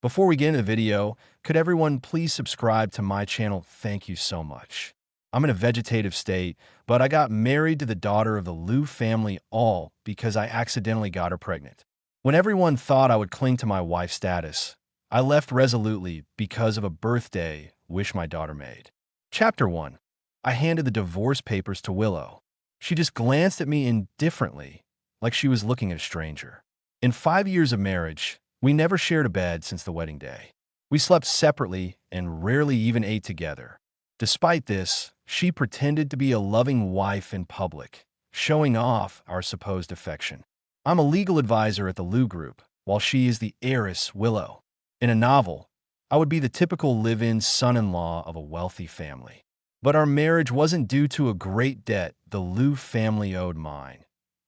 Before we get into the video, could everyone please subscribe to my channel? Thank you so much. I'm in a vegetative state, but I got married to the daughter of the Liu family all because I accidentally got her pregnant. When everyone thought I would cling to my wife status, I left resolutely because of a birthday wish my daughter made. Chapter 1. I handed the divorce papers to Willow. She just glanced at me indifferently, like she was looking at a stranger. In 5 years of marriage, we never shared a bed since the wedding day. We slept separately and rarely even ate together. Despite this, she pretended to be a loving wife in public, showing off our supposed affection. I'm a legal advisor at the Liu Group, while she is the heiress, Willow. In a novel, I would be the typical live-in son-in-law of a wealthy family. But our marriage wasn't due to a great debt the Liu family owed mine,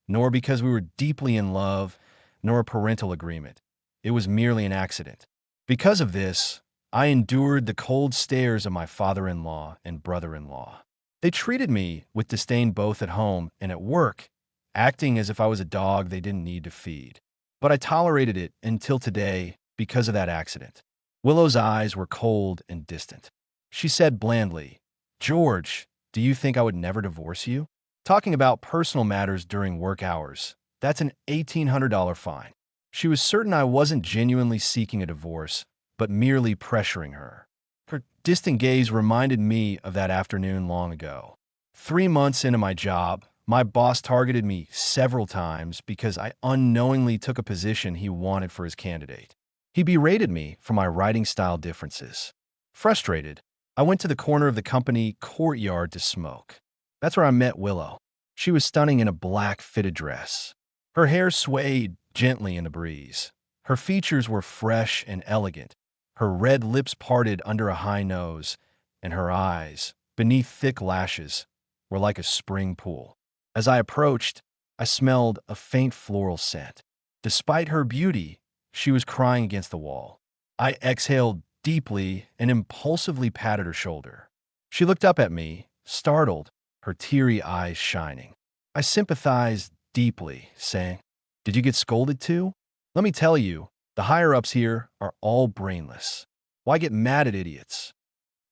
nor because we were deeply in love, nor a parental agreement. It was merely an accident. Because of this, I endured the cold stares of my father-in-law and brother-in-law. They treated me with disdain both at home and at work, acting as if I was a dog they didn't need to feed. But I tolerated it until today because of that accident. Willow's eyes were cold and distant. She said blandly, "George, do you think I would never divorce you? Talking about personal matters during work hours, that's an $1,800 fine." She was certain I wasn't genuinely seeking a divorce, but merely pressuring her. Her distant gaze reminded me of that afternoon long ago. 3 months into my job, my boss targeted me several times because I unknowingly took a position he wanted for his candidate. He berated me for my writing style differences. Frustrated, I went to the corner of the company courtyard to smoke. That's where I met Willow. She was stunning in a black fitted dress. Her hair swayed gently in the breeze. Her features were fresh and elegant, her red lips parted under a high nose, and her eyes, beneath thick lashes, were like a spring pool. As I approached, I smelled a faint floral scent. Despite her beauty, she was crying against the wall. I exhaled deeply and impulsively patted her shoulder. She looked up at me, startled, her teary eyes shining. I sympathized deeply, saying, "Did you get scolded too? Let me tell you, the higher-ups here are all brainless. Why get mad at idiots?"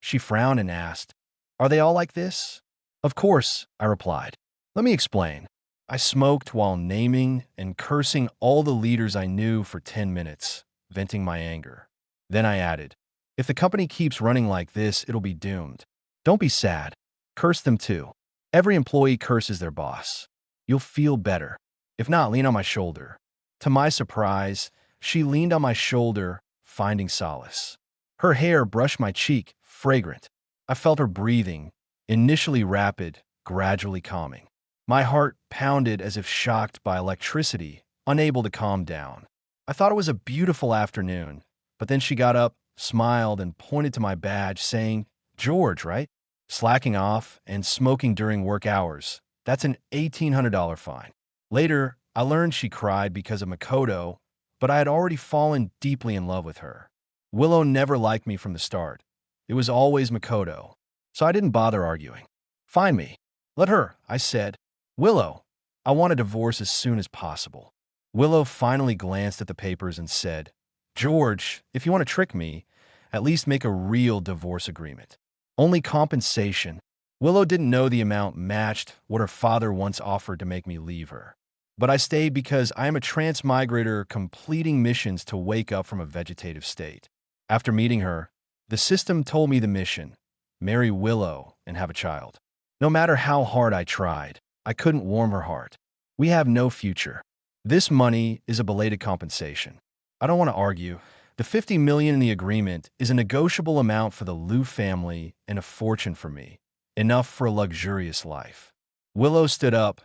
She frowned and asked, "Are they all like this?" "Of course," I replied. "Let me explain." I smoked while naming and cursing all the leaders I knew for 10 minutes, venting my anger. Then I added, "If the company keeps running like this, it'll be doomed. Don't be sad. Curse them too. Every employee curses their boss. You'll feel better. If not, lean on my shoulder." To my surprise, she leaned on my shoulder, finding solace. Her hair brushed my cheek, fragrant. I felt her breathing, initially rapid, gradually calming. My heart pounded as if shocked by electricity, unable to calm down. I thought it was a beautiful afternoon, but then she got up, smiled, and pointed to my badge, saying, "George, right? Slacking off and smoking during work hours. That's an $1,800 fine." Later, I learned she cried because of Makoto, but I had already fallen deeply in love with her. Willow never liked me from the start. It was always Makoto, so I didn't bother arguing. "Find me. Let her," I said. "Willow, I want a divorce as soon as possible." Willow finally glanced at the papers and said, "George, if you want to trick me, at least make a real divorce agreement. Only compensation." Willow didn't know the amount matched what her father once offered to make me leave her. But I stayed because I am a transmigrator completing missions to wake up from a vegetative state. After meeting her, the system told me the mission: marry Willow and have a child. No matter how hard I tried, I couldn't warm her heart. We have no future. This money is a belated compensation. I don't want to argue. The $50 million in the agreement is a negotiable amount for the Liu family and a fortune for me, enough for a luxurious life. Willow stood up,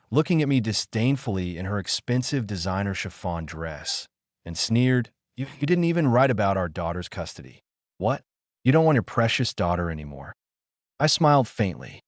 looking at me disdainfully in her expensive designer chiffon dress, and sneered, You didn't even write about our daughter's custody. What? You don't want your precious daughter anymore?" I smiled faintly.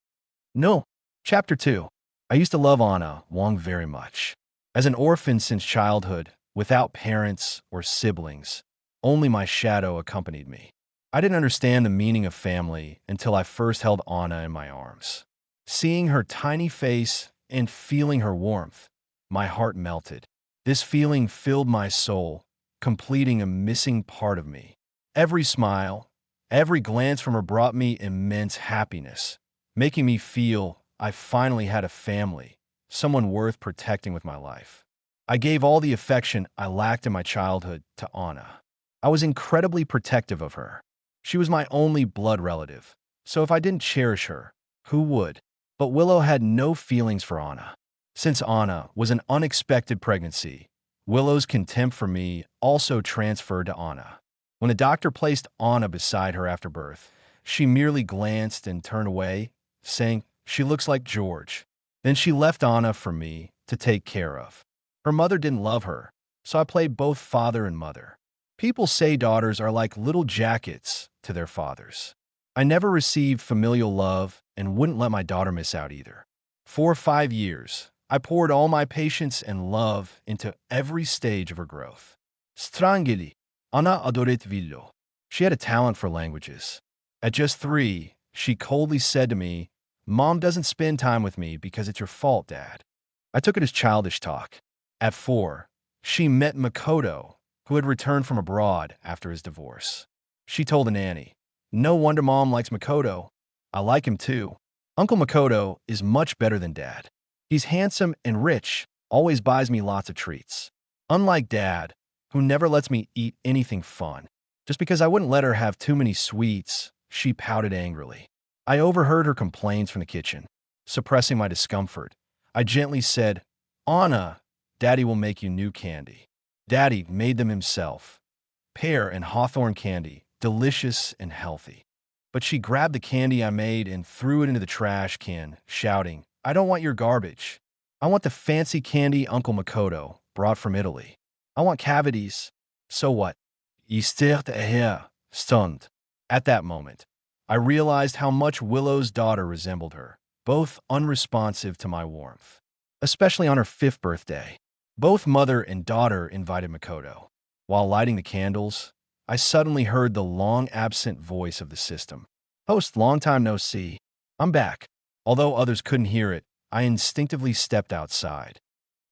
"No." Chapter 2. I used to love Anna Wong very much. As an orphan since childhood, without parents or siblings, only my shadow accompanied me. I didn't understand the meaning of family until I first held Anna in my arms. Seeing her tiny face and feeling her warmth, my heart melted. This feeling filled my soul, completing a missing part of me. Every smile, every glance from her brought me immense happiness, making me feel I finally had a family, someone worth protecting with my life. I gave all the affection I lacked in my childhood to Anna. I was incredibly protective of her. She was my only blood relative, so if I didn't cherish her, who would? But Willow had no feelings for Anna. Since Anna was an unexpected pregnancy, Willow's contempt for me also transferred to Anna. When the doctor placed Anna beside her after birth, she merely glanced and turned away, saying, "She looks like George." Then she left Anna for me to take care of. Her mother didn't love her, so I played both father and mother. People say daughters are like little jackets to their fathers. I never received familial love and wouldn't let my daughter miss out either. For 5 years, I poured all my patience and love into every stage of her growth. Strangely, Anna adorait Villo. She had a talent for languages. At just 3, she coldly said to me, "Mom doesn't spend time with me because it's your fault, Dad." I took it as childish talk. At 4, she met Makoto, who had returned from abroad after his divorce. She told a nanny, "No wonder Mom likes Makoto. I like him too. Uncle Makoto is much better than Dad. He's handsome and rich, always buys me lots of treats. Unlike Dad, who never lets me eat anything fun. Just because I wouldn't let her have too many sweets, she pouted angrily. I overheard her complaints from the kitchen. Suppressing my discomfort, I gently said, "Anna, Daddy will make you new candy." Daddy made them himself. Pear and hawthorn candy, delicious and healthy. But she grabbed the candy I made and threw it into the trash can, shouting, "I don't want your garbage. I want the fancy candy Uncle Makoto brought from Italy. I want cavities." So what? "I sterte her," stunned. At that moment, I realized how much Willow's daughter resembled her, both unresponsive to my warmth. Especially on her 5th birthday. Both mother and daughter invited Makoto. While lighting the candles, I suddenly heard the long-absent voice of the system. "Host, long time no see. I'm back." Although others couldn't hear it, I instinctively stepped outside.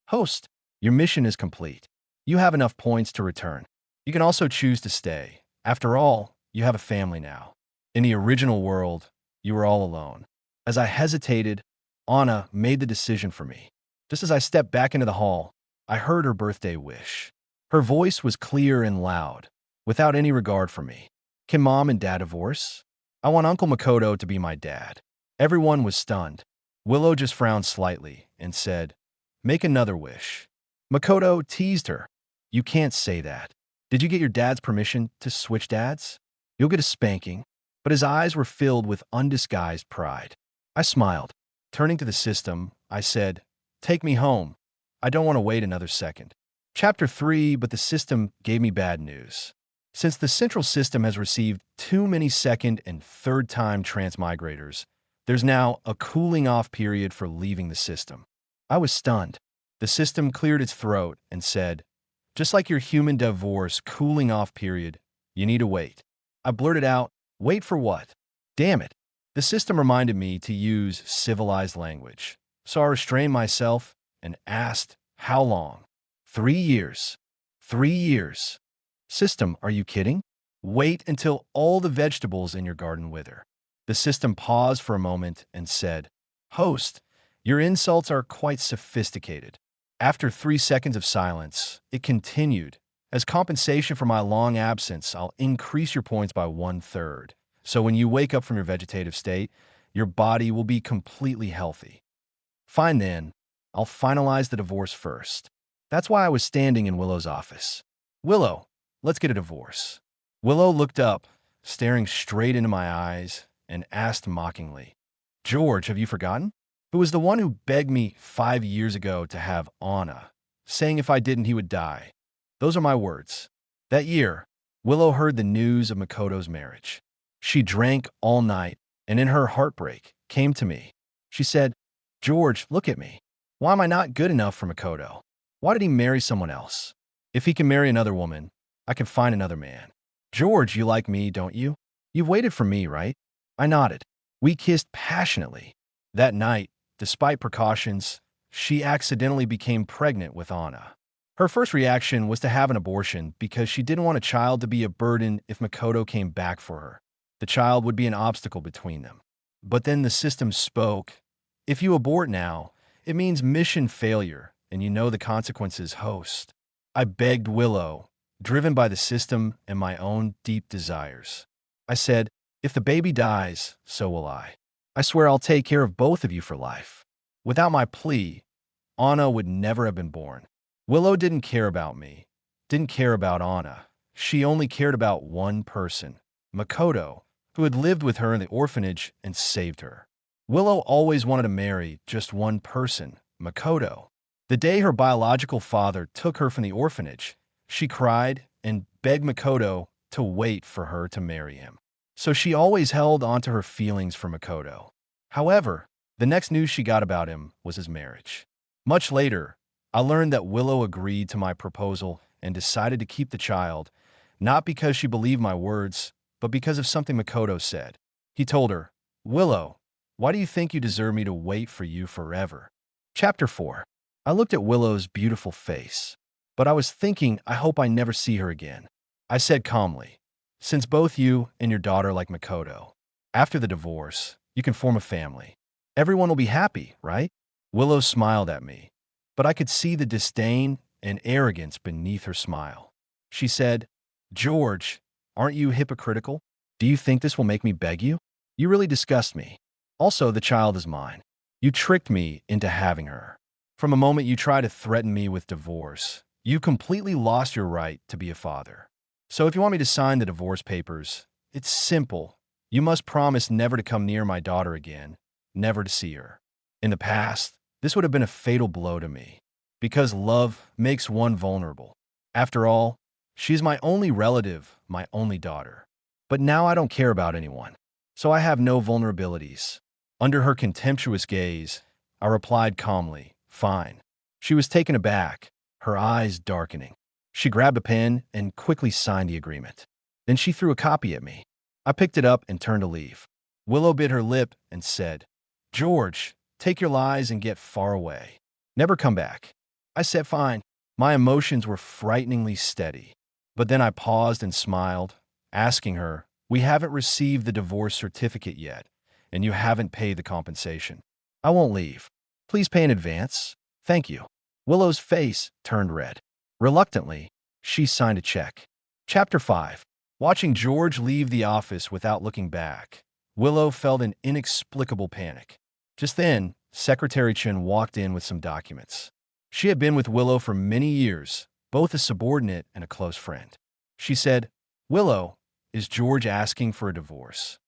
"Host, your mission is complete. You have enough points to return. You can also choose to stay. After all, you have a family now. In the original world, you were all alone." As I hesitated, Anna made the decision for me. Just as I stepped back into the hall, I heard her birthday wish. Her voice was clear and loud, without any regard for me. "Can Mom and Dad divorce? I want Uncle Makoto to be my dad." Everyone was stunned. Willow just frowned slightly and said, "Make another wish." Makoto teased her. "You can't say that. Did you get your dad's permission to switch dads? You'll get a spanking." But his eyes were filled with undisguised pride. I smiled. Turning to the system, I said, "Take me home. I don't want to wait another second." Chapter 3, but the system gave me bad news. Since the central system has received too many second and third-time transmigrators, there's now a cooling-off period for leaving the system. I was stunned. The system cleared its throat and said, "Just like your human divorce cooling-off period, you need to wait." I blurted out, "Wait for what?" Damn it. The system reminded me to use civilized language, so I restrained myself and asked, "How long?" 3 years. 3 years. System, are you kidding? Wait until all the vegetables in your garden wither. The system paused for a moment and said, "Host, your insults are quite sophisticated." After 3 seconds of silence, it continued, "As compensation for my long absence, I'll increase your points by 1/3. So when you wake up from your vegetative state, your body will be completely healthy." Fine then, I'll finalize the divorce first. That's why I was standing in Willow's office. "Willow, let's get a divorce." Willow looked up, staring straight into my eyes, and asked mockingly, "George, have you forgotten? Who was the one who begged me 5 years ago to have Anna, saying if I didn't he would die? Those are my words." That year, Willow heard the news of Makoto's marriage. She drank all night, and in her heartbreak, came to me. She said, "George, look at me. Why am I not good enough for Makoto? Why did he marry someone else? If he can marry another woman, I can find another man. George, you like me, don't you? You've waited for me, right?" I nodded. We kissed passionately. That night, despite precautions, she accidentally became pregnant with Anna. Her first reaction was to have an abortion because she didn't want a child to be a burden if Makoto came back for her. The child would be an obstacle between them. But then the system spoke. If you abort now, it means mission failure, and you know the consequences, host. I begged Willow, driven by the system and my own deep desires. I said, if the baby dies, so will I. I swear I'll take care of both of you for life. Without my plea, Anna would never have been born. Willow didn't care about me, didn't care about Anna. She only cared about one person, Makoto, who had lived with her in the orphanage and saved her. Willow always wanted to marry just one person, Makoto. The day her biological father took her from the orphanage, she cried and begged Makoto to wait for her to marry him. So she always held onto her feelings for Makoto. However, the next news she got about him was his marriage. Much later, I learned that Willow agreed to my proposal and decided to keep the child, not because she believed my words, but because of something Makoto said. He told her, Willow, why do you think you deserve me to wait for you forever? Chapter 4. I looked at Willow's beautiful face, but I was thinking I hope I never see her again. I said calmly, since both you and your daughter like Makoto, after the divorce, you can form a family. Everyone will be happy, right? Willow smiled at me, but I could see the disdain and arrogance beneath her smile. She said, George, aren't you hypocritical? Do you think this will make me beg you? You really disgust me. Also, the child is mine. You tricked me into having her. From a moment you tried to threaten me with divorce, you completely lost your right to be a father. So if you want me to sign the divorce papers, it's simple. You must promise never to come near my daughter again, never to see her. In the past, this would have been a fatal blow to me, because love makes one vulnerable. After all, she's my only relative, my only daughter. But now I don't care about anyone, so I have no vulnerabilities. Under her contemptuous gaze, I replied calmly, fine. She was taken aback, her eyes darkening. She grabbed a pen and quickly signed the agreement. Then she threw a copy at me. I picked it up and turned to leave. Willow bit her lip and said, George, take your lies and get far away. Never come back. I said fine. My emotions were frighteningly steady. But then I paused and smiled, asking her, we haven't received the divorce certificate yet, and you haven't paid the compensation. I won't leave. Please pay in advance. Thank you. Willow's face turned red. Reluctantly, she signed a check. Chapter 5. Watching George leave the office without looking back, Willow felt an inexplicable panic. Just then, Secretary Chen walked in with some documents. She had been with Willow for many years, both a subordinate and a close friend. She said, Willow, is George asking for a divorce?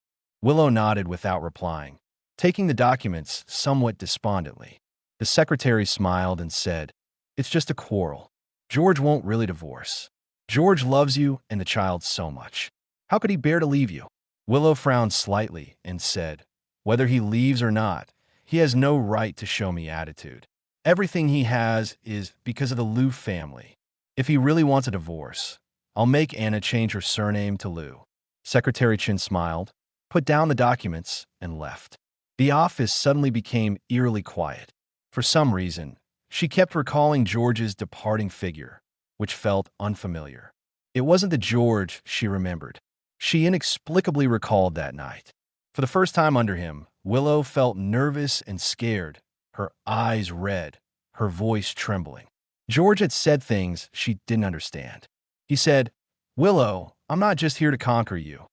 Willow nodded without replying, taking the documents somewhat despondently. The secretary smiled and said, it's just a quarrel. George won't really divorce. George loves you and the child so much. How could he bear to leave you? Willow frowned slightly and said, whether he leaves or not, he has no right to show me attitude. Everything he has is because of the Liu family. If he really wants a divorce, I'll make Anna change her surname to Liu. Secretary Chen smiled, put down the documents, and left. The office suddenly became eerily quiet. For some reason, she kept recalling George's departing figure, which felt unfamiliar. It wasn't the George she remembered. She inexplicably recalled that night. For the first time under him, Willow felt nervous and scared, her eyes red, her voice trembling. George had said things she didn't understand. He said, Willow, I'm not just here to conquer you.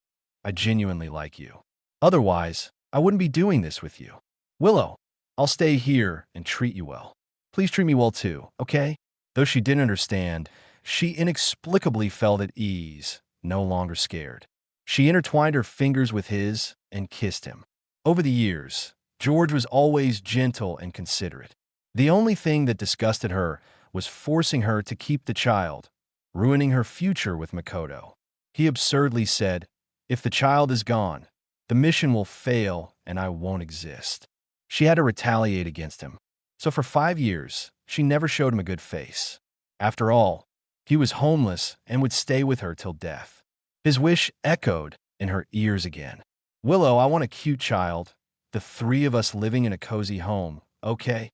I genuinely like you. Otherwise, I wouldn't be doing this with you. Willow, I'll stay here and treat you well. Please treat me well too, okay? Though she didn't understand, she inexplicably felt at ease, no longer scared. She intertwined her fingers with his and kissed him. Over the years, George was always gentle and considerate. The only thing that disgusted her was forcing her to keep the child, ruining her future with Makoto. He absurdly said, if the child is gone, the mission will fail and I won't exist. She had to retaliate against him. So for 5 years, she never showed him a good face. After all, he was homeless and would stay with her till death. His wish echoed in her ears again. Willow, I want a cute child, the 3 of us living in a cozy home, okay?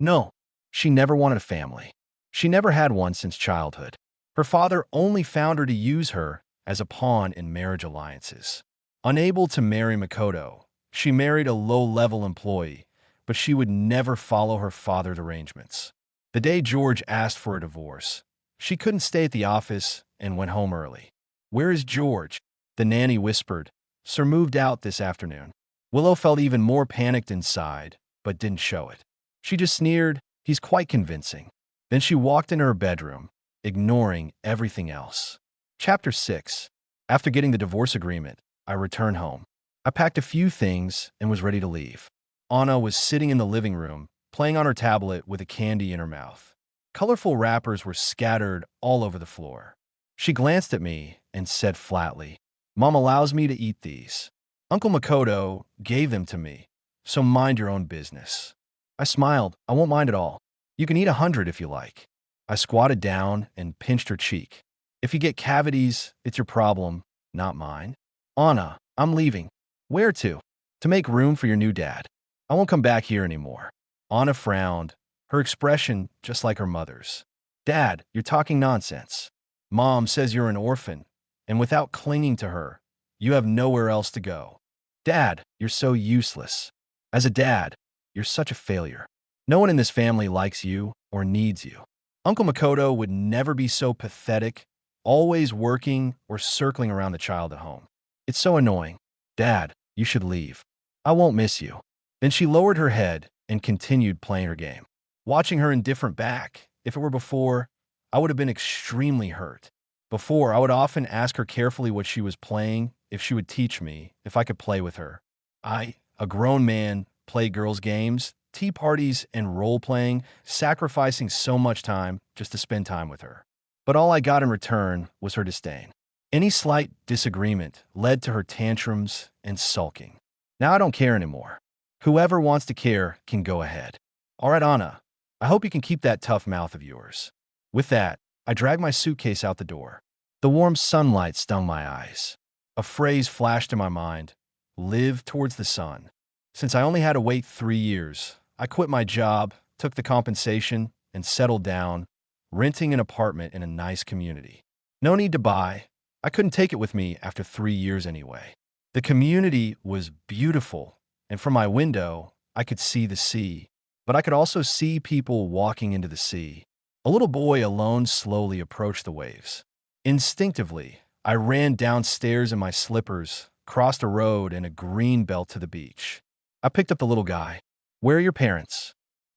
No, she never wanted a family. She never had one since childhood. Her father only found her to use her as a pawn in marriage alliances. Unable to marry Makoto, she married a low-level employee, but she would never follow her father's arrangements. The day George asked for a divorce, she couldn't stay at the office and went home early. "Where is George?" the nanny whispered. "Sir moved out this afternoon." Willow felt even more panicked inside, but didn't show it. She just sneered, "He's quite convincing." Then she walked into her bedroom, ignoring everything else. Chapter 6. After getting the divorce agreement, I returned home. I packed a few things and was ready to leave. Anna was sitting in the living room, playing on her tablet with a candy in her mouth. Colorful wrappers were scattered all over the floor. She glanced at me and said flatly, "Mom allows me to eat these. Uncle Makoto gave them to me, so mind your own business." I smiled. "I won't mind at all. You can eat 100 if you like." I squatted down and pinched her cheek. "If you get cavities, it's your problem, not mine." "Anna, I'm leaving." "Where to?" "To make room for your new dad. I won't come back here anymore." Anna frowned, her expression just like her mother's. "Dad, you're talking nonsense. Mom says you're an orphan, and without clinging to her, you have nowhere else to go." "Dad, you're so useless. As a dad, you're such a failure. No one in this family likes you or needs you. Uncle Makoto would never be so pathetic, always working or circling around the child at home. It's so annoying. Dad, you should leave. I won't miss you." Then she lowered her head and continued playing her game. Watching her indifferent back, if it were before, I would have been extremely hurt. Before, I would often ask her carefully what she was playing, if she would teach me, if I could play with her. I, a grown man, play girls' games, tea parties, and role-playing, sacrificing so much time just to spend time with her. But all I got in return was her disdain. Any slight disagreement led to her tantrums and sulking. Now I don't care anymore. Whoever wants to care can go ahead. All right, Anna, I hope you can keep that tough mouth of yours. With that, I dragged my suitcase out the door. The warm sunlight stung my eyes. A phrase flashed in my mind: live towards the sun. Since I only had to wait 3 years, I quit my job, took the compensation, and settled down, renting an apartment in a nice community. No need to buy. I couldn't take it with me after 3 years anyway. The community was beautiful, and from my window, I could see the sea. But I could also see people walking into the sea. A little boy alone slowly approached the waves. Instinctively, I ran downstairs in my slippers, crossed a road and a green belt to the beach. I picked up the little guy. "Where are your parents?"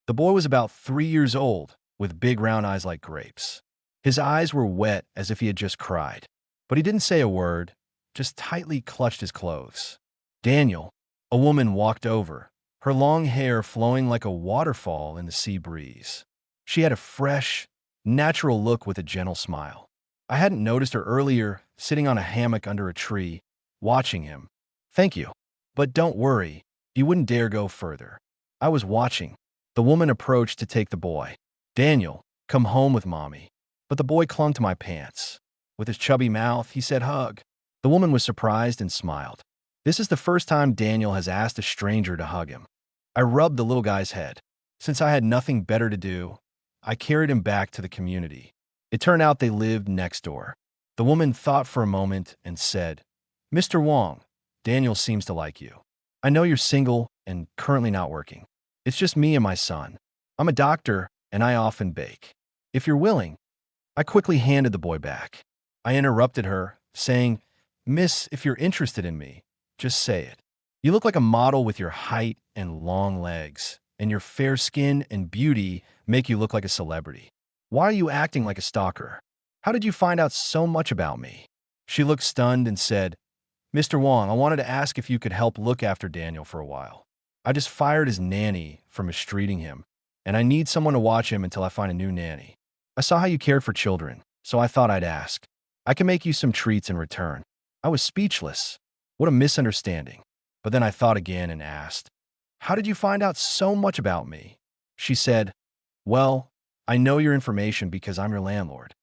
The boy was about 3 years old, with big round eyes like grapes. His eyes were wet as if he had just cried. But he didn't say a word, just tightly clutched his clothes. "Daniel." A woman walked over, her long hair flowing like a waterfall in the sea breeze. She had a fresh, natural look with a gentle smile. I hadn't noticed her earlier, sitting on a hammock under a tree, watching him. "Thank you. But don't worry, you wouldn't dare go further." I was watching. The woman approached to take the boy. "Daniel, come home with mommy." But the boy clung to my pants. With his chubby mouth, he said, "Hug." The woman was surprised and smiled. This is the first time Daniel has asked a stranger to hug him. I rubbed the little guy's head. Since I had nothing better to do, I carried him back to the community. It turned out they lived next door. The woman thought for a moment and said, "Mr. Wong, Daniel seems to like you. I know you're single and currently not working. It's just me and my son. I'm a doctor and I often bake. If you're willing." I quickly handed the boy back. I interrupted her, saying, "Miss, if you're interested in me, just say it. You look like a model with your height and long legs, and your fair skin and beauty make you look like a celebrity. Why are you acting like a stalker? How did you find out so much about me?" She looked stunned and said, "Mr. Wong, I wanted to ask if you could help look after Daniel for a while. I just fired his nanny for mistreating him, and I need someone to watch him until I find a new nanny. I saw how you cared for children, so I thought I'd ask. I can make you some treats in return." I was speechless. What a misunderstanding. But then I thought again and asked, "How did you find out so much about me?" She said, "Well, I know your information because I'm your landlord."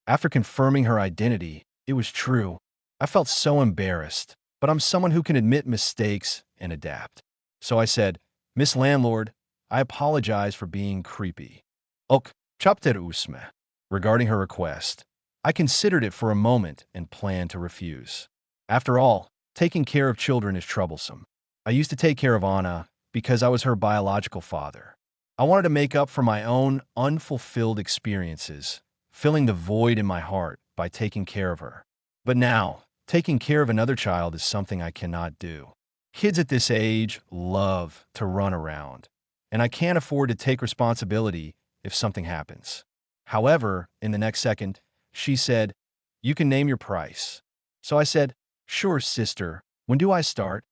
After confirming her identity, it was true. I felt so embarrassed, but I'm someone who can admit mistakes and adapt. So I said, "Miss Landlord, I apologize for being creepy." "Ok, Chapter usme. Regarding her request, I considered it for a moment and planned to refuse. After all, taking care of children is troublesome. I used to take care of Anna because I was her biological father. I wanted to make up for my own unfulfilled experiences, filling the void in my heart by taking care of her. But now, taking care of another child is something I cannot do. Kids at this age love to run around, and I can't afford to take responsibility if something happens. However, in the next second, she said, "You can name your price." So I said, "Sure, sister. When do I start?"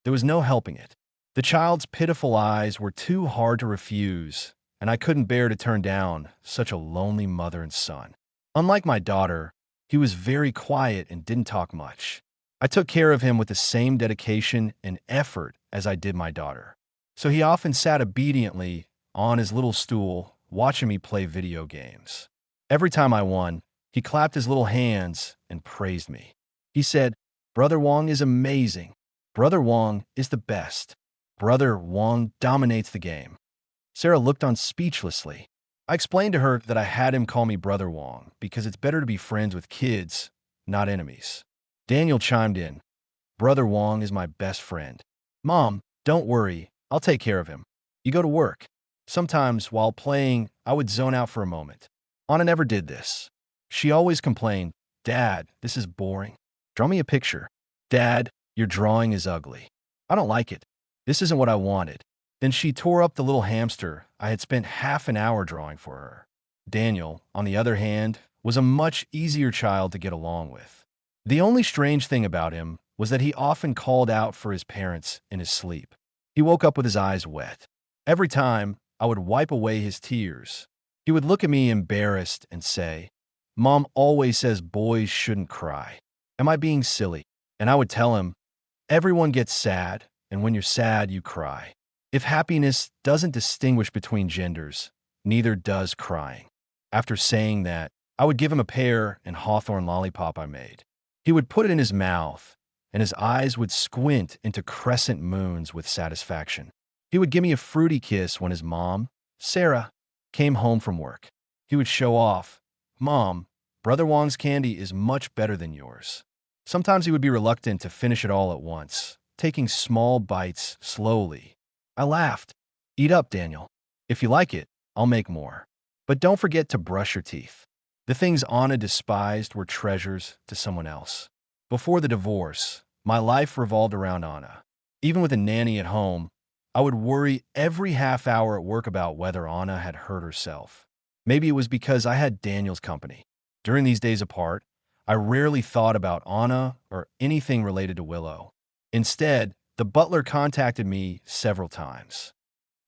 There was no helping it. The child's pitiful eyes were too hard to refuse, and I couldn't bear to turn down such a lonely mother and son. Unlike my daughter, he was very quiet and didn't talk much. I took care of him with the same dedication and effort as I did my daughter. So he often sat obediently on his little stool, watching me play video games. Every time I won, he clapped his little hands and praised me. He said, "Brother Wong is amazing. Brother Wong is the best. Brother Wong dominates the game." Sarah looked on speechlessly. I explained to her that I had him call me Brother Wong because it's better to be friends with kids, not enemies. Daniel chimed in, "Brother Wong is my best friend." "Mom, don't worry. I'll take care of him. You go to work." Sometimes, while playing, I would zone out for a moment. Anna never did this. She always complained, "Dad, this is boring. Draw me a picture." "Dad, your drawing is ugly. I don't like it. This isn't what I wanted." Then she tore up the little hamster I had spent half an hour drawing for her. Daniel, on the other hand, was a much easier child to get along with. The only strange thing about him was that he often called out for his parents in his sleep. He woke up with his eyes wet. Every time, I would wipe away his tears. He would look at me embarrassed and say, "Mom always says boys shouldn't cry. Am I being silly?" And I would tell him, "Everyone gets sad, and when you're sad, you cry. If happiness doesn't distinguish between genders, neither does crying." After saying that, I would give him a pear and hawthorn lollipop I made. He would put it in his mouth, and his eyes would squint into crescent moons with satisfaction. He would give me a fruity kiss when his mom, Sarah, came home from work. He would show off, "Mom, Brother Wong's candy is much better than yours." Sometimes he would be reluctant to finish it all at once, taking small bites slowly. I laughed. "Eat up, Daniel. If you like it, I'll make more. But don't forget to brush your teeth." The things Anna despised were treasures to someone else. Before the divorce, my life revolved around Anna. Even with a nanny at home, I would worry every half hour at work about whether Anna had hurt herself. Maybe it was because I had Daniel's company. During these days apart, I rarely thought about Anna or anything related to Willow. Instead, the butler contacted me several times.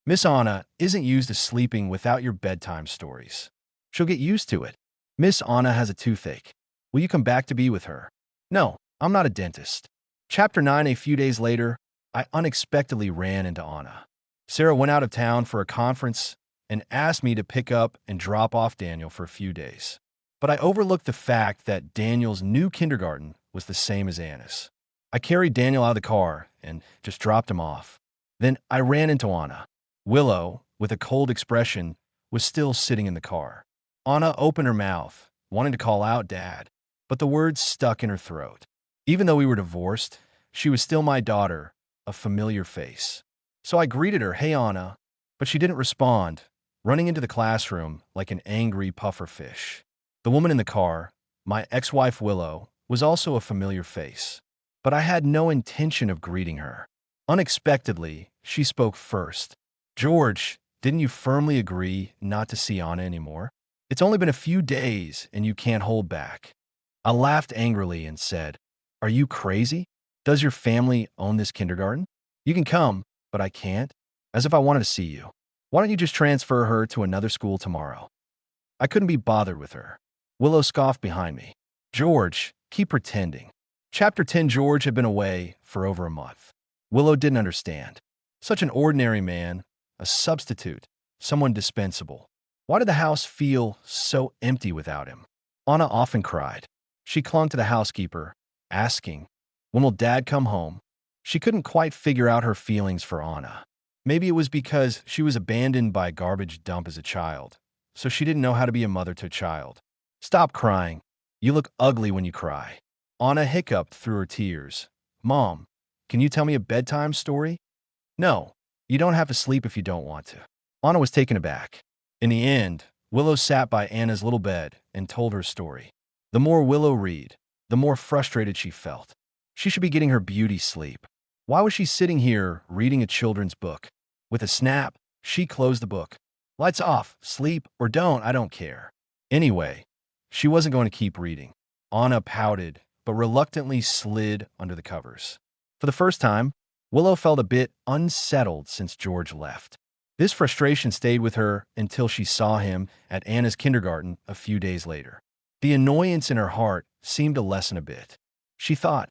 "Miss Anna isn't used to sleeping without your bedtime stories. She'll get used to it. Miss Anna has a toothache. Will you come back to be with her?" "No, I'm not a dentist." Chapter 9. A few days later, I unexpectedly ran into Anna. Sarah went out of town for a conference and asked me to pick up and drop off Daniel for a few days. But I overlooked the fact that Daniel's new kindergarten was the same as Anna's. I carried Daniel out of the car and just dropped him off. Then I ran into Anna. Willow, with a cold expression, was still sitting in the car. Anna opened her mouth, wanting to call out Dad, but the words stuck in her throat. Even though we were divorced, she was still my daughter, a familiar face. So I greeted her, "Hey, Anna," but she didn't respond, running into the classroom like an angry puffer fish. The woman in the car, my ex-wife Willow, was also a familiar face, but I had no intention of greeting her. Unexpectedly, she spoke first. "George, didn't you firmly agree not to see Anna anymore? It's only been a few days and you can't hold back." I laughed angrily and said, "Are you crazy? Does your family own this kindergarten? You can come, but I can't," as if I wanted to see you. "Why don't you just transfer her to another school tomorrow?" I couldn't be bothered with her. Willow scoffed behind me. "George, keep pretending." Chapter 10. George had been away for over a month. Willow didn't understand. Such an ordinary man, a substitute, someone dispensable. Why did the house feel so empty without him? Anna often cried. She clung to the housekeeper, asking, "When will Dad come home?" She couldn't quite figure out her feelings for Anna. Maybe it was because she was abandoned by a garbage dump as a child, so she didn't know how to be a mother to a child. Stop crying. You look ugly when you cry. Anna hiccuped through her tears. Mom, can you tell me a bedtime story? No, you don't have to sleep if you don't want to. Anna was taken aback. In the end, Willow sat by Anna's little bed and told her story. The more Willow read, the more frustrated she felt. She should be getting her beauty sleep. Why was she sitting here reading a children's book? With a snap, she closed the book. Lights off, sleep or don't, I don't care. Anyway, she wasn't going to keep reading. Anna pouted, but reluctantly slid under the covers. For the first time, Willow felt a bit unsettled since George left. This frustration stayed with her until she saw him at Anna's kindergarten a few days later. The annoyance in her heart seemed to lessen a bit. She thought,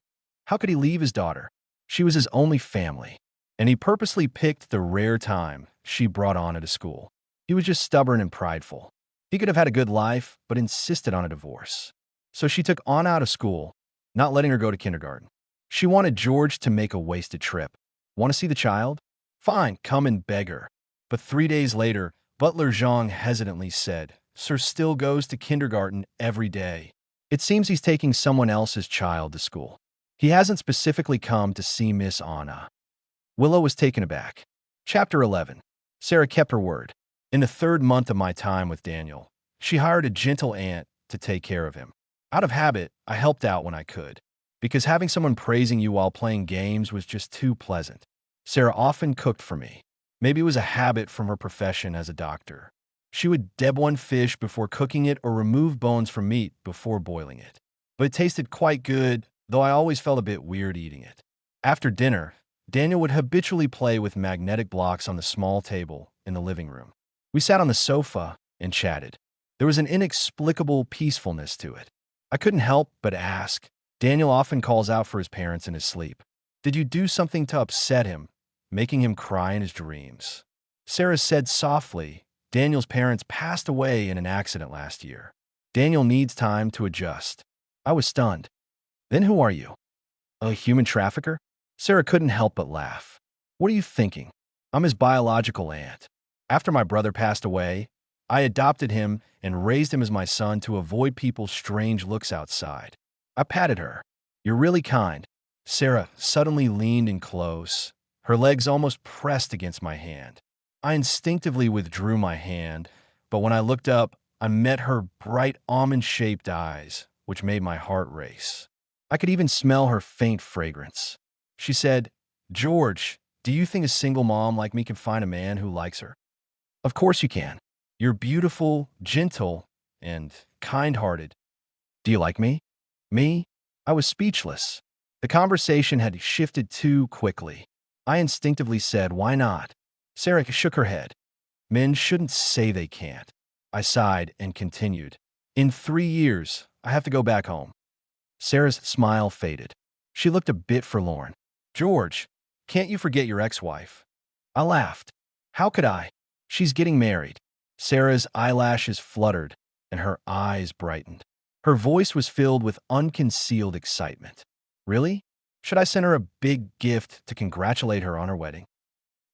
how could he leave his daughter? She was his only family, and he purposely picked the rare time she brought Anna to school. He was just stubborn and prideful. He could have had a good life, but insisted on a divorce. So she took Anna out of school, not letting her go to kindergarten. She wanted George to make a wasted trip. Want to see the child? Fine, come and beg her. But 3 days later, Butler Zhang hesitantly said, Sir still goes to kindergarten every day. It seems he's taking someone else's child to school. He hasn't specifically come to see Miss Anna. Willow was taken aback. Chapter 11. Sarah kept her word. In the 3rd month of my time with Daniel, she hired a gentle aunt to take care of him. Out of habit, I helped out when I could, because having someone praising you while playing games was just too pleasant. Sarah often cooked for me. Maybe it was a habit from her profession as a doctor. She would debone fish before cooking it or remove bones from meat before boiling it. But it tasted quite good, though I always felt a bit weird eating it. After dinner, Daniel would habitually play with magnetic blocks on the small table in the living room. We sat on the sofa and chatted. There was an inexplicable peacefulness to it. I couldn't help but ask. Daniel often calls out for his parents in his sleep. Did you do something to upset him, making him cry in his dreams? Sarah said softly, Daniel's parents passed away in an accident last year. Daniel needs time to adjust. I was stunned. Then who are you? A human trafficker? Sarah couldn't help but laugh. What are you thinking? I'm his biological aunt. After my brother passed away, I adopted him and raised him as my son to avoid people's strange looks outside. I patted her. You're really kind. Sarah suddenly leaned in close, her legs almost pressed against my hand. I instinctively withdrew my hand, but when I looked up, I met her bright almond-shaped eyes, which made my heart race. I could even smell her faint fragrance. She said, George, do you think a single mom like me can find a man who likes her? Of course you can. You're beautiful, gentle, and kind-hearted. Do you like me? Me? I was speechless. The conversation had shifted too quickly. I instinctively said, why not? Sarah shook her head. Men shouldn't say they can't. I sighed and continued. In 3 years, I have to go back home. Sarah's smile faded. She looked a bit forlorn. George, can't you forget your ex-wife? I laughed. How could I? She's getting married. Sarah's eyelashes fluttered, and her eyes brightened. Her voice was filled with unconcealed excitement. Really? Should I send her a big gift to congratulate her on her wedding?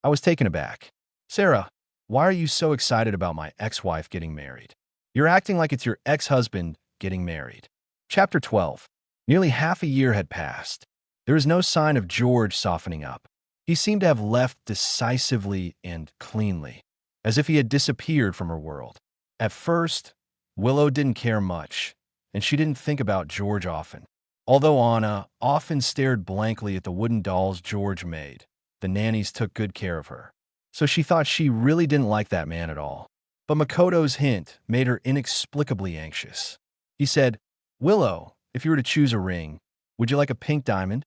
I was taken aback. Sarah, why are you so excited about my ex-wife getting married? You're acting like it's your ex-husband getting married. Chapter 12. Nearly half a year had passed. There was no sign of George softening up. He seemed to have left decisively and cleanly, as if he had disappeared from her world. At first, Willow didn't care much, and she didn't think about George often. Although Anna often stared blankly at the wooden dolls George made, the nannies took good care of her. So she thought she really didn't like that man at all. But Makoto's hint made her inexplicably anxious. He said, Willow, if you were to choose a ring, would you like a pink diamond?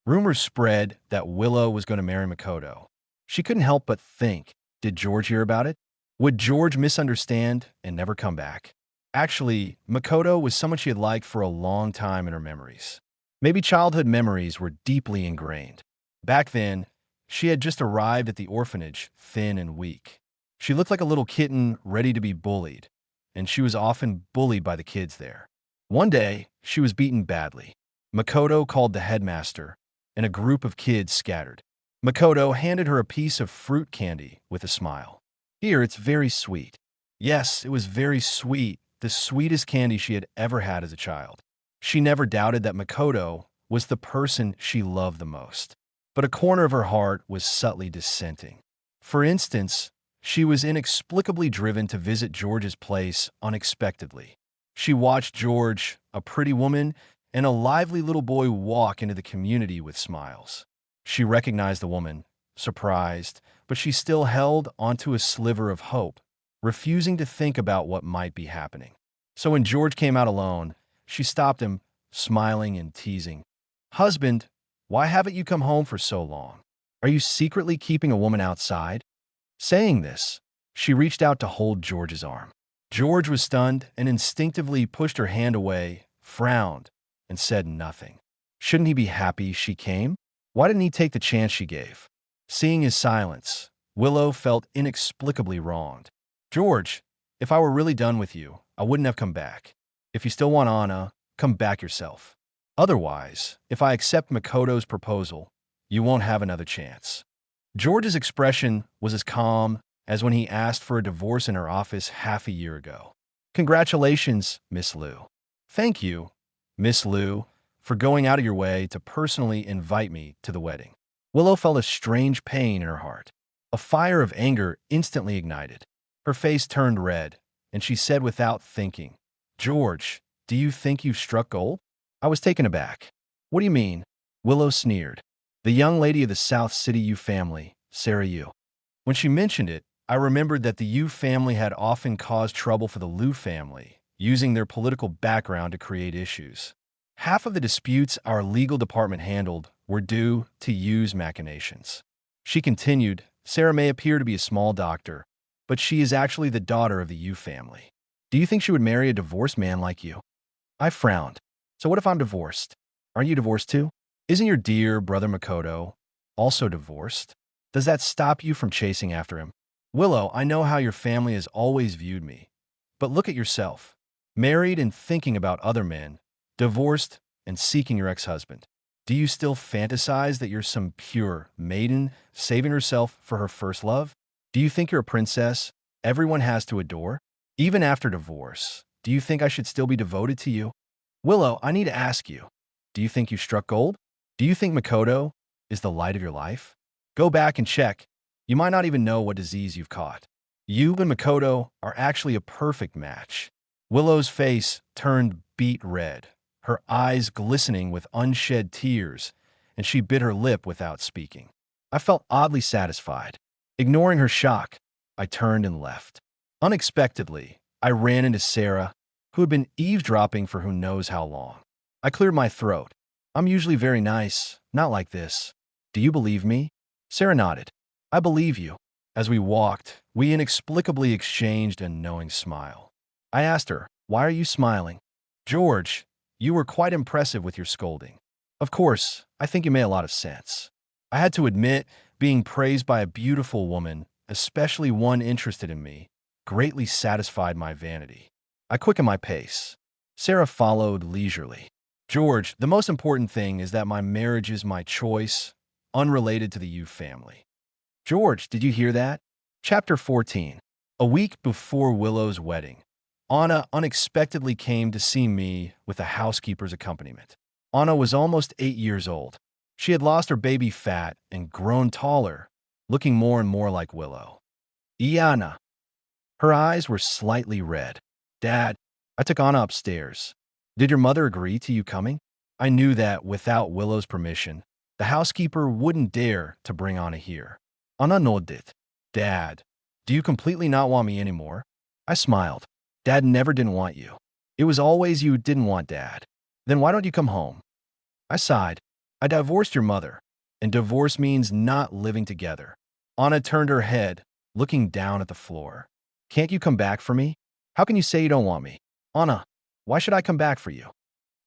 Rumors spread that Willow was going to marry Makoto. She couldn't help but think, did George hear about it? Would George misunderstand and never come back? Actually, Makoto was someone she had liked for a long time in her memories. Maybe childhood memories were deeply ingrained. Back then, she had just arrived at the orphanage, thin and weak. She looked like a little kitten ready to be bullied, and she was often bullied by the kids there. One day, she was beaten badly. Makoto called the headmaster, and a group of kids scattered. Makoto handed her a piece of fruit candy with a smile. Here, it's very sweet. Yes, it was very sweet, the sweetest candy she had ever had as a child. She never doubted that Makoto was the person she loved the most. But a corner of her heart was subtly dissenting. For instance, she was inexplicably driven to visit George's place unexpectedly. She watched George, a pretty woman, and a lively little boy walk into the community with smiles. She recognized the woman, surprised, but she still held onto a sliver of hope, refusing to think about what might be happening. So when George came out alone, she stopped him, smiling and teasing. "Husband, why haven't you come home for so long? Are you secretly keeping a woman outside?" Saying this, she reached out to hold George's arm. George was stunned and instinctively pushed her hand away, frowned, and said nothing. Shouldn't he be happy she came? Why didn't he take the chance she gave? Seeing his silence, Willow felt inexplicably wronged. "George, if I were really done with you, I wouldn't have come back. If you still want Anna, come back yourself. Otherwise, if I accept Makoto's proposal, you won't have another chance." George's expression was as calm as when he asked for a divorce in her office half a year ago. "Congratulations, Miss Liu." "Thank you, Miss Liu, for going out of your way to personally invite me to the wedding." Willow felt a strange pain in her heart. A fire of anger instantly ignited. Her face turned red, and she said without thinking, "George, do you think you've struck gold?" I was taken aback. "What do you mean?" Willow sneered. "The young lady of the South City Yu family, Sarah Yu." When she mentioned it, I remembered that the Yu family had often caused trouble for the Liu family, using their political background to create issues. Half of the disputes our legal department handled were due to Yu's machinations. She continued, "Sarah may appear to be a small doctor, but she is actually the daughter of the Yu family. Do you think she would marry a divorced man like you?" I frowned. "So what if I'm divorced? Aren't you divorced too? Isn't your dear brother Makoto also divorced? Does that stop you from chasing after him?" "Willow, I know how your family has always viewed me. But look at yourself. Married and thinking about other men, divorced and seeking your ex-husband. Do you still fantasize that you're some pure maiden saving herself for her first love? Do you think you're a princess everyone has to adore? Even after divorce, do you think I should still be devoted to you?" "Willow, I need to ask you, do you think you struck gold? Do you think Makoto is the light of your life? Go back and check. You might not even know what disease you've caught. You and Makoto are actually a perfect match." Willow's face turned beet red, her eyes glistening with unshed tears, and she bit her lip without speaking. I felt oddly satisfied. Ignoring her shock, I turned and left. Unexpectedly, I ran into Sarah, who had been eavesdropping for who knows how long. I cleared my throat. "I'm usually very nice, not like this. Do you believe me?" Sarah nodded. "I believe you." As we walked, we inexplicably exchanged a knowing smile. I asked her, "Why are you smiling?" "George, you were quite impressive with your scolding." "Of course, I think you made a lot of sense." I had to admit, being praised by a beautiful woman, especially one interested in me, greatly satisfied my vanity. I quickened my pace. Sarah followed leisurely. "George, the most important thing is that my marriage is my choice, unrelated to the Yu family." "George, did you hear that?" Chapter 14. A week before Willow's wedding, Anna unexpectedly came to see me with a housekeeper's accompaniment. Anna was almost 8 years old. She had lost her baby fat and grown taller, looking more and more like Willow. "Iana." Her eyes were slightly red. "Dad." I took Anna upstairs. "Did your mother agree to you coming?" I knew that without Willow's permission, the housekeeper wouldn't dare to bring Anna here. Anna nodded. "Dad, do you completely not want me anymore?" I smiled. "Dad never didn't want you. It was always you who didn't want Dad. Then why don't you come home?" I sighed. "I divorced your mother, and divorce means not living together." Anna turned her head, looking down at the floor. "Can't you come back for me? How can you say you don't want me?" "Anna, why should I come back for you?"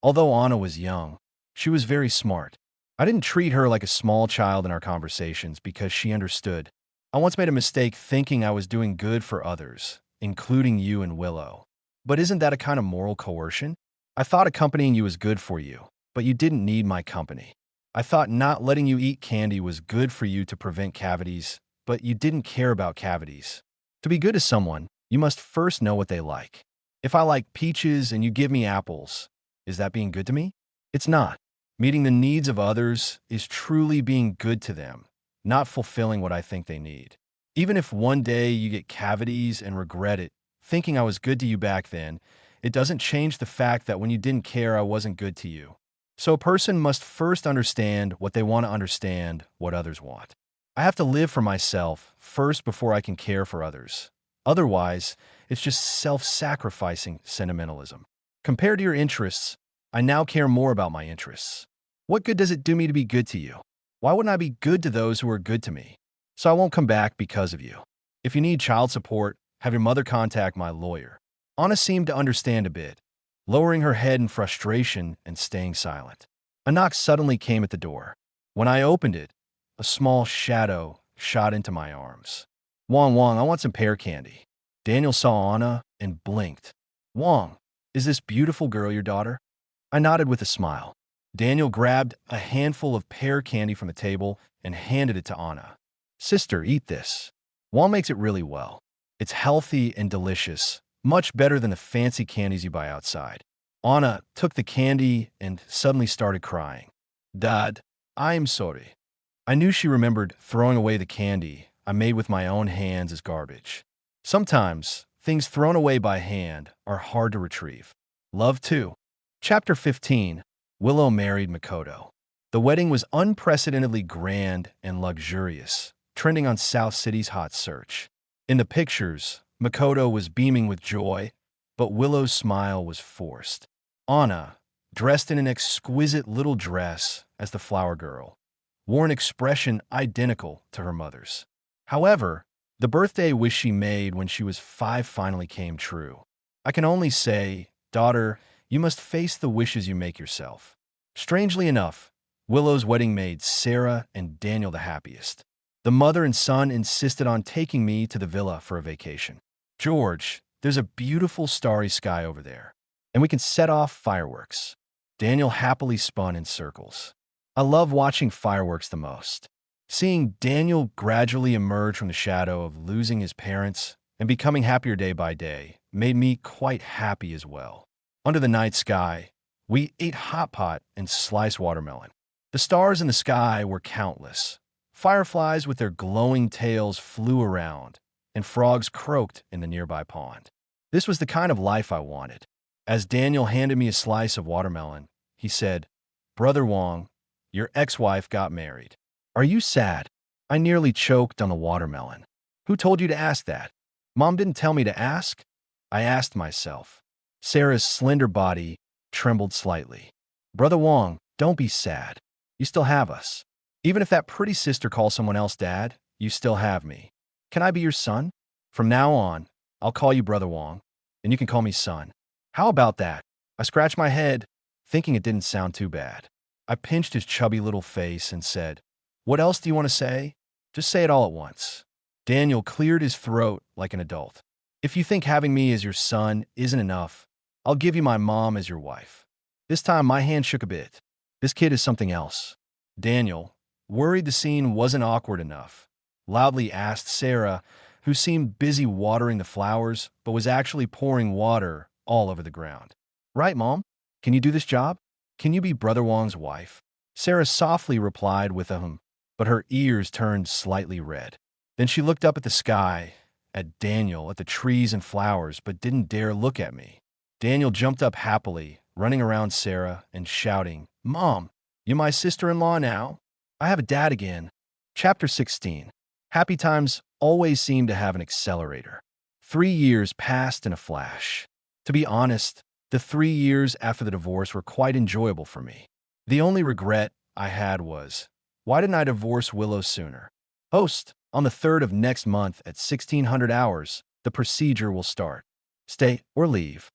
Although Anna was young, she was very smart. I didn't treat her like a small child in our conversations because she understood. I once made a mistake thinking I was doing good for others, including you and Willow. But isn't that a kind of moral coercion? I thought accompanying you was good for you, but you didn't need my company. I thought not letting you eat candy was good for you to prevent cavities, but you didn't care about cavities. To be good to someone, You must first know what they like. If I like peaches and you give me apples, is that being good to me? It's not. Meeting the needs of others is truly being good to them, not fulfilling what I think they need. Even if one day you get cavities and regret it, thinking I was good to you back then, it doesn't change the fact that when you didn't care, I wasn't good to you. So a person must first understand what they want to understand what others want. I have to live for myself first before I can care for others. Otherwise, it's just self-sacrificing sentimentalism. Compared to your interests, I now care more about my interests. What good does it do me to be good to you? Why wouldn't I be good to those who are good to me? So I won't come back because of you. If you need child support, have your mother contact my lawyer. Anna seemed to understand a bit, lowering her head in frustration and staying silent. A knock suddenly came at the door. When I opened it, a small shadow shot into my arms. Wong, Wong, I want some pear candy. Daniel saw Anna and blinked. Wong, is this beautiful girl your daughter? I nodded with a smile. Daniel grabbed a handful of pear candy from the table and handed it to Anna. Sister, eat this. Wong makes it really well. It's healthy and delicious, much better than the fancy candies you buy outside. Anna took the candy and suddenly started crying. Dad, I'm sorry. I knew she remembered throwing away the candy I made with my own hands as garbage. Sometimes, things thrown away by hand are hard to retrieve. Love 2. Chapter 15. Willow married Makoto. The wedding was unprecedentedly grand and luxurious, trending on South City's hot search. In the pictures, Makoto was beaming with joy, but Willow's smile was forced. Anna, dressed in an exquisite little dress as the flower girl, wore an expression identical to her mother's. However, the birthday wish she made when she was 5 finally came true. I can only say, daughter, you must face the wishes you make yourself. Strangely enough, Willow's wedding made Sarah and Daniel the happiest. The mother and son insisted on taking me to the villa for a vacation. George, there's a beautiful starry sky over there, and we can set off fireworks. Daniel happily spun in circles. I love watching fireworks the most. Seeing Daniel gradually emerge from the shadow of losing his parents and becoming happier day by day made me quite happy as well. Under the night sky, we ate hot pot and sliced watermelon. The stars in the sky were countless. Fireflies with their glowing tails flew around, and frogs croaked in the nearby pond. This was the kind of life I wanted. As Daniel handed me a slice of watermelon, he said, Brother Wong, your ex-wife got married. Are you sad? I nearly choked on the watermelon. Who told you to ask that? Mom didn't tell me to ask. I asked myself. Sarah's slender body trembled slightly. Brother Wong, don't be sad. You still have us. Even if that pretty sister calls someone else dad, you still have me. Can I be your son? From now on, I'll call you Brother Wong, and you can call me son. How about that? I scratched my head, thinking it didn't sound too bad. I pinched his chubby little face and said, What else do you want to say? Just say it all at once. Daniel cleared his throat like an adult. If you think having me as your son isn't enough, I'll give you my mom as your wife. This time my hand shook a bit. This kid is something else. Daniel, worried the scene wasn't awkward enough, loudly asked Sarah, who seemed busy watering the flowers but was actually pouring water all over the ground. Right, Mom? Can you do this job? Can you be Brother Wong's wife? Sarah softly replied with a but her ears turned slightly red. Then she looked up at the sky, at Daniel, at the trees and flowers, but didn't dare look at me. Daniel jumped up happily, running around Sarah and shouting, Mom, you my sister-in-law now? I have a dad again. Chapter 16. Happy times always seem to have an accelerator. 3 years passed in a flash. To be honest, the 3 years after the divorce were quite enjoyable for me. The only regret I had was, why didn't I divorce Willow sooner? Host, on the 3rd of next month at 1600 hours, the procedure will start. Stay or leave.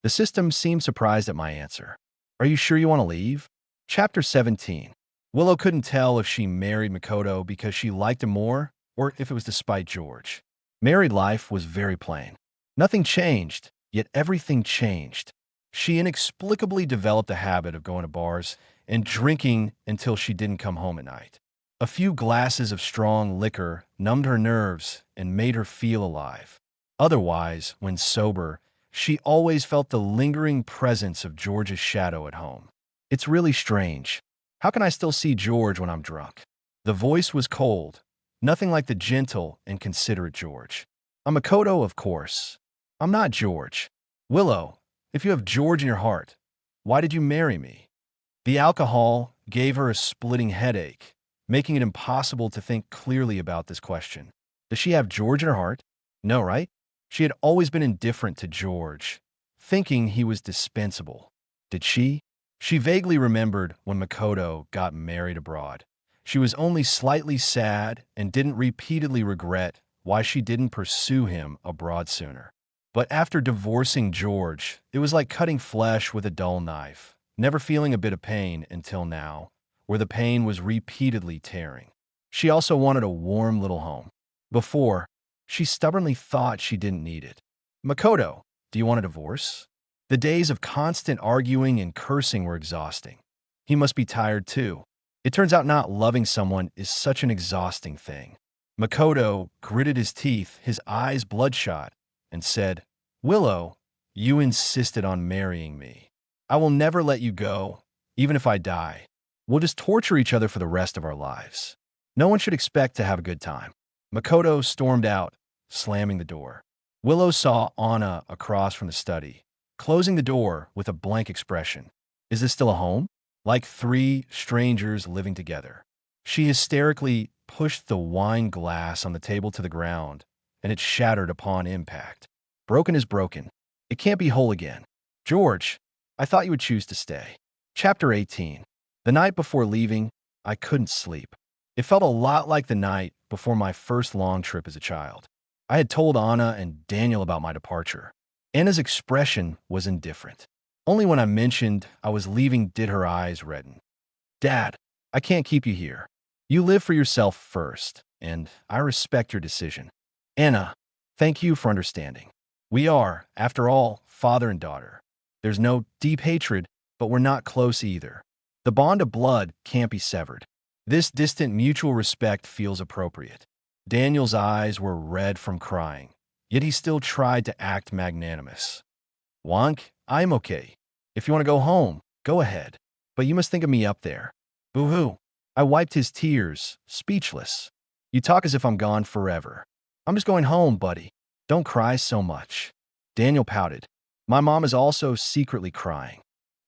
The system seemed surprised at my answer. Are you sure you want to leave? Chapter 17. Willow couldn't tell if she married Makoto because she liked him more or if it was despite George. Married life was very plain. Nothing changed, yet everything changed. She inexplicably developed a habit of going to bars and drinking until she didn't come home at night. A few glasses of strong liquor numbed her nerves and made her feel alive. Otherwise, when sober, she always felt the lingering presence of George's shadow at home. It's really strange. How can I still see George when I'm drunk? The voice was cold, nothing like the gentle and considerate George. I'm Makoto, of course. I'm not George. Willow, if you have George in your heart, why did you marry me? The alcohol gave her a splitting headache, making it impossible to think clearly about this question. Does she have George in her heart? No, right? She had always been indifferent to George, thinking he was dispensable. Did she? She vaguely remembered when Makoto got married abroad. She was only slightly sad and didn't repeatedly regret why she didn't pursue him abroad sooner. But after divorcing George, it was like cutting flesh with a dull knife, never feeling a bit of pain until now, where the pain was repeatedly tearing. She also wanted a warm little home. Before, she stubbornly thought she didn't need it. Makoto, do you want a divorce? The days of constant arguing and cursing were exhausting. He must be tired too. It turns out not loving someone is such an exhausting thing. Makoto gritted his teeth, his eyes bloodshot, and said, Willow, you insisted on marrying me. I will never let you go, even if I die. We'll just torture each other for the rest of our lives. No one should expect to have a good time. Makoto stormed out, slamming the door. Willow saw Anna across from the study, closing the door with a blank expression. Is this still a home? Like three strangers living together. She hysterically pushed the wine glass on the table to the ground, and it shattered upon impact. Broken is broken. It can't be whole again. George, I thought you would choose to stay. Chapter 18. The night before leaving, I couldn't sleep. It felt a lot like the night before my first long trip as a child. I had told Anna and Daniel about my departure. Anna's expression was indifferent. Only when I mentioned I was leaving did her eyes redden. Dad, I can't keep you here. You live for yourself first, and I respect your decision. Anna, thank you for understanding. We are, after all, father and daughter. There's no deep hatred, but we're not close either. The bond of blood can't be severed. This distant mutual respect feels appropriate. Daniel's eyes were red from crying, yet he still tried to act magnanimous. Wonk, I'm okay. If you want to go home, go ahead. But you must think of me up there. Boo-hoo. I wiped his tears, speechless. You talk as if I'm gone forever. I'm just going home, buddy. Don't cry so much. Daniel pouted. My mom is also secretly crying.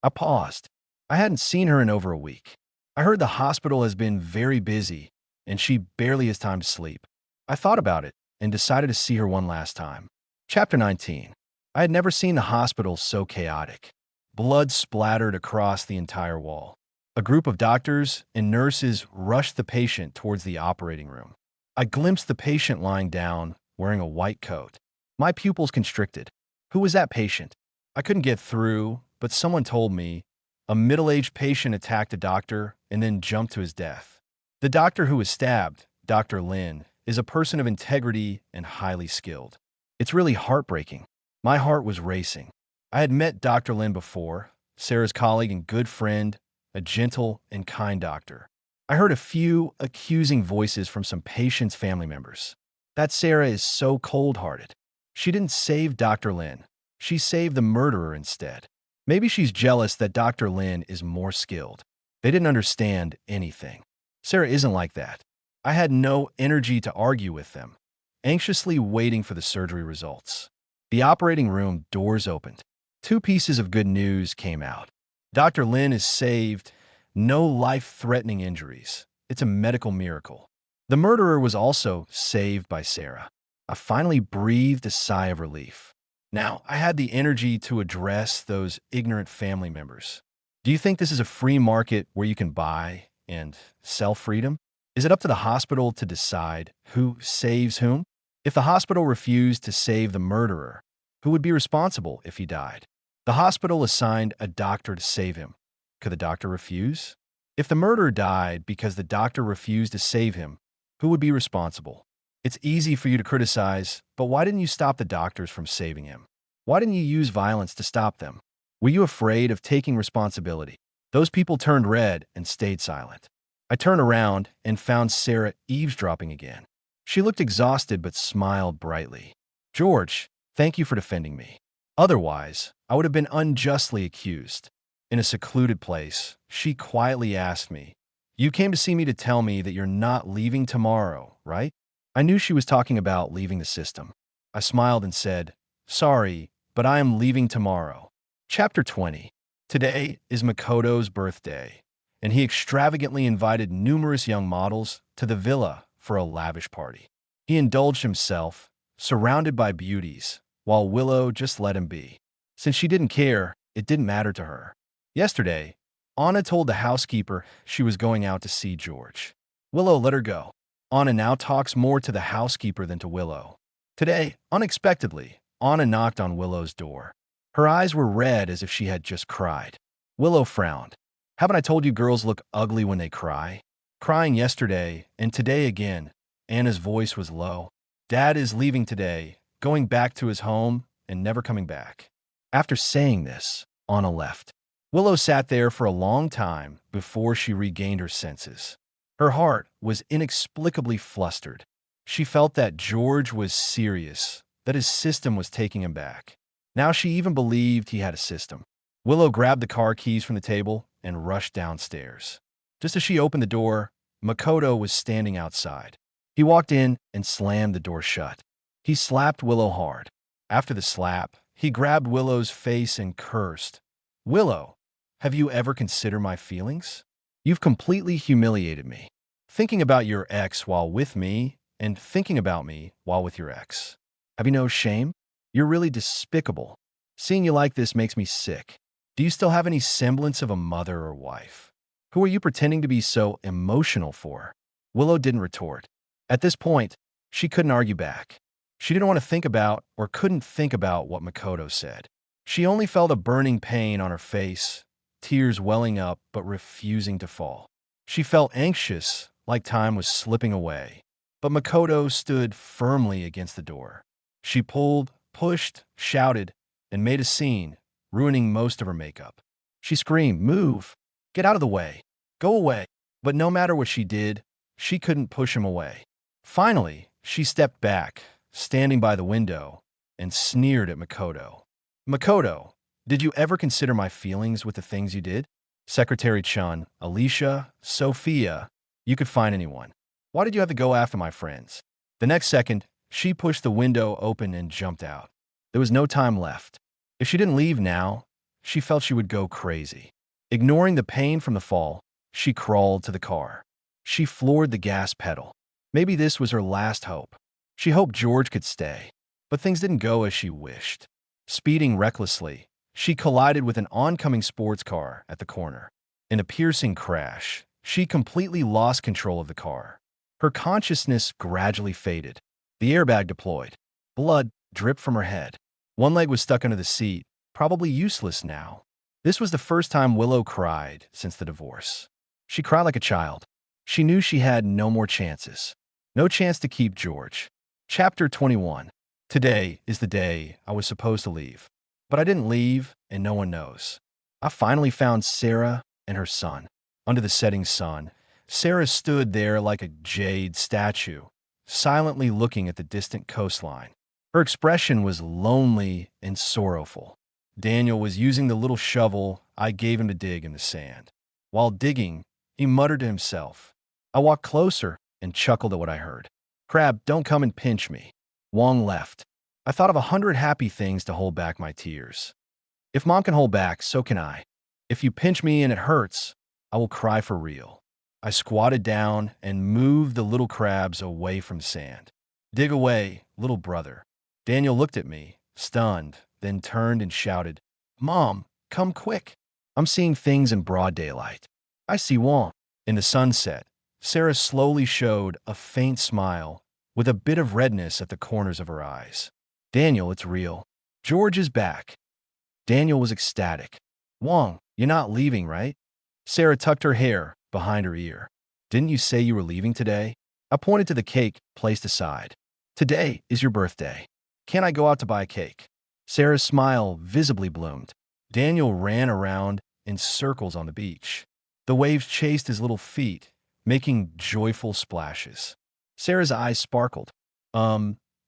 I paused. I hadn't seen her in over a week. I heard the hospital has been very busy, and she barely has time to sleep. I thought about it and decided to see her one last time. Chapter 19. I had never seen the hospital so chaotic. Blood splattered across the entire wall. A group of doctors and nurses rushed the patient towards the operating room. I glimpsed the patient lying down, wearing a white coat. My pupils constricted. Who was that patient? I couldn't get through, but someone told me a middle-aged patient attacked a doctor and then jumped to his death. The doctor who was stabbed, Dr. Lin, is a person of integrity and highly skilled. It's really heartbreaking. My heart was racing. I had met Dr. Lin before, Sarah's colleague and good friend, a gentle and kind doctor. I heard a few accusing voices from some patients' family members. That Sarah is so cold-hearted. She didn't save Dr. Lin. She saved the murderer instead. Maybe she's jealous that Dr. Lin is more skilled. They didn't understand anything. Sarah isn't like that. I had no energy to argue with them, anxiously waiting for the surgery results. The operating room doors opened. Two pieces of good news came out. Dr. Lin is saved. No life-threatening injuries. It's a medical miracle. The murderer was also saved by Sarah. I finally breathed a sigh of relief. Now, I had the energy to address those ignorant family members. Do you think this is a free market where you can buy and sell freedom? Is it up to the hospital to decide who saves whom? If the hospital refused to save the murderer, who would be responsible if he died? The hospital assigned a doctor to save him. Could the doctor refuse? If the murderer died because the doctor refused to save him, who would be responsible? It's easy for you to criticize, but why didn't you stop the doctors from saving him? Why didn't you use violence to stop them? Were you afraid of taking responsibility? Those people turned red and stayed silent. I turned around and found Sarah eavesdropping again. She looked exhausted but smiled brightly. George, thank you for defending me. Otherwise, I would have been unjustly accused. In a secluded place, she quietly asked me, "You came to see me to tell me that you're not leaving tomorrow, right?" I knew she was talking about leaving the system. I smiled and said, "Sorry, but I am leaving tomorrow." Chapter 20. Today is Makoto's birthday, and he extravagantly invited numerous young models to the villa for a lavish party. He indulged himself, surrounded by beauties, while Willow just let him be. Since she didn't care, it didn't matter to her. Yesterday, Anna told the housekeeper she was going out to see George. Willow let her go. Anna now talks more to the housekeeper than to Willow. Today, unexpectedly, Anna knocked on Willow's door. Her eyes were red as if she had just cried. Willow frowned. "Haven't I told you girls look ugly when they cry?" Crying yesterday, and today again. Anna's voice was low. "Dad is leaving today, going back to his home, and never coming back." After saying this, Anna left. Willow sat there for a long time before she regained her senses. Her heart was inexplicably flustered. She felt that George was serious, that his system was taking him back. Now she even believed he had a system. Willow grabbed the car keys from the table and rushed downstairs. Just as she opened the door, Makoto was standing outside. He walked in and slammed the door shut. He slapped Willow hard. After the slap, he grabbed Willow's face and cursed. "Willow, have you ever considered my feelings? You've completely humiliated me. Thinking about your ex while with me, and thinking about me while with your ex. Have you no shame? You're really despicable. Seeing you like this makes me sick. Do you still have any semblance of a mother or wife? Who are you pretending to be so emotional for?" Willow didn't retort. At this point, she couldn't argue back. She didn't want to think about or couldn't think about what Makoto said. She only felt a burning pain on her face, tears welling up but refusing to fall. She felt anxious, like time was slipping away. But Makoto stood firmly against the door. She pulled, pushed, shouted, and made a scene, ruining most of her makeup. She screamed, "Move! Get out of the way! Go away!" But no matter what she did, she couldn't push him away. Finally, she stepped back, standing by the window, and sneered at Makoto. "Makoto, did you ever consider my feelings with the things you did? Secretary Chun, Alicia, Sophia, you could find anyone. Why did you have to go after my friends?" The next second, she pushed the window open and jumped out. There was no time left. If she didn't leave now, she felt she would go crazy. Ignoring the pain from the fall, she crawled to the car. She floored the gas pedal. Maybe this was her last hope. She hoped George could stay, but things didn't go as she wished. Speeding recklessly, she collided with an oncoming sports car at the corner. In a piercing crash, she completely lost control of the car. Her consciousness gradually faded. The airbag deployed. Blood dripped from her head. One leg was stuck under the seat, probably useless now. This was the first time Willow cried since the divorce. She cried like a child. She knew she had no more chances. No chance to keep George. Chapter 21. Today is the day I was supposed to leave. But I didn't leave, and no one knows. I finally found Sarah and her son. Under the setting sun, Sarah stood there like a jade statue, silently looking at the distant coastline. Her expression was lonely and sorrowful. Daniel was using the little shovel I gave him to dig in the sand. While digging, he muttered to himself. I walked closer and chuckled at what I heard. "Crab, don't come and pinch me." Wong left. I thought of 100 happy things to hold back my tears. If Mom can hold back, so can I. If you pinch me and it hurts, I will cry for real. I squatted down and moved the little crabs away from sand. "Dig away, little brother." Daniel looked at me, stunned, then turned and shouted, "Mom, come quick. I'm seeing things in broad daylight." I see Wong. In the sunset, Sarah slowly showed a faint smile with a bit of redness at the corners of her eyes. "Daniel, it's real. George is back." Daniel was ecstatic. "Wong, you're not leaving, right?" Sarah tucked her hair behind her ear. "Didn't you say you were leaving today?" I pointed to the cake placed aside. "Today is your birthday. Can't I go out to buy a cake?" Sarah's smile visibly bloomed. Daniel ran around in circles on the beach. The waves chased his little feet, making joyful splashes. Sarah's eyes sparkled.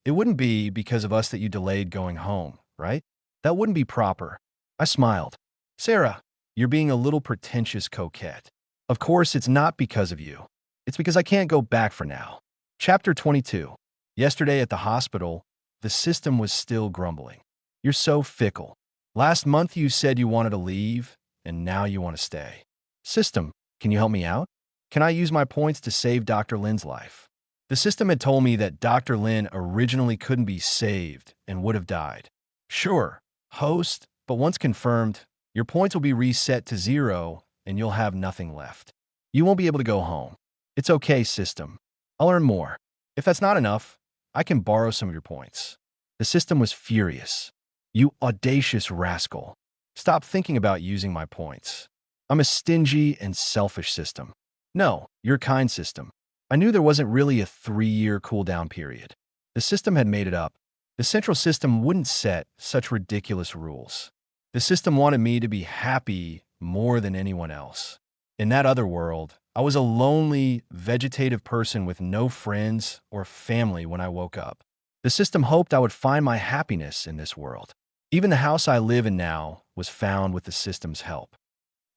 It wouldn't be because of us that you delayed going home, right? That wouldn't be proper. I smiled. Sarah, you're being a little pretentious coquette. Of course, it's not because of you. It's because I can't go back for now. Chapter 22. Yesterday at the hospital, the system was still grumbling. You're so fickle. Last month you said you wanted to leave, and now you want to stay. System, can you help me out? Can I use my points to save Dr. Lynn's life? The system had told me that Dr. Lynn originally couldn't be saved and would have died. Sure, host, but once confirmed, your points will be reset to 0 and you'll have nothing left. You won't be able to go home. It's okay, system. I'll earn more. If that's not enough, I can borrow some of your points. The system was furious. You audacious rascal. Stop thinking about using my points. I'm a stingy and selfish system. No, you're a kind system. I knew there wasn't really a 3-year cooldown period. The system had made it up. The central system wouldn't set such ridiculous rules. The system wanted me to be happy more than anyone else. In that other world, I was a lonely, vegetative person with no friends or family when I woke up. The system hoped I would find my happiness in this world. Even the house I live in now was found with the system's help.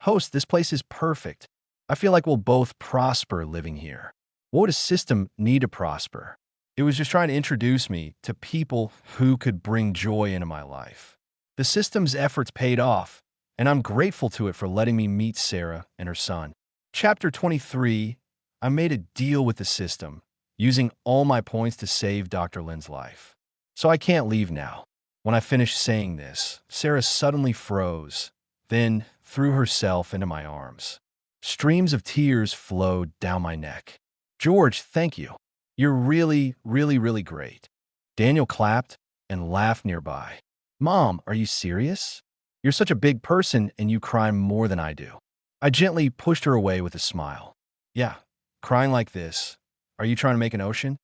Host, this place is perfect. I feel like we'll both prosper living here. What would a system need to prosper? It was just trying to introduce me to people who could bring joy into my life. The system's efforts paid off, and I'm grateful to it for letting me meet Sarah and her son. Chapter 23, I made a deal with the system, using all my points to save Dr. Lynn's life. So I can't leave now. When I finished saying this, Sarah suddenly froze, then threw herself into my arms. Streams of tears flowed down my neck. George, thank you. You're really, really, really great. Daniel clapped and laughed nearby. Mom, are you serious? You're such a big person and you cry more than I do. I gently pushed her away with a smile. Yeah, crying like this. Are you trying to make an ocean?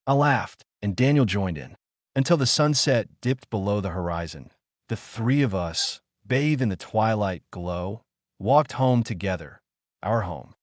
I laughed, and Daniel joined in. Until the sunset dipped below the horizon, the three of us, bathed in the twilight glow, walked home together, our home.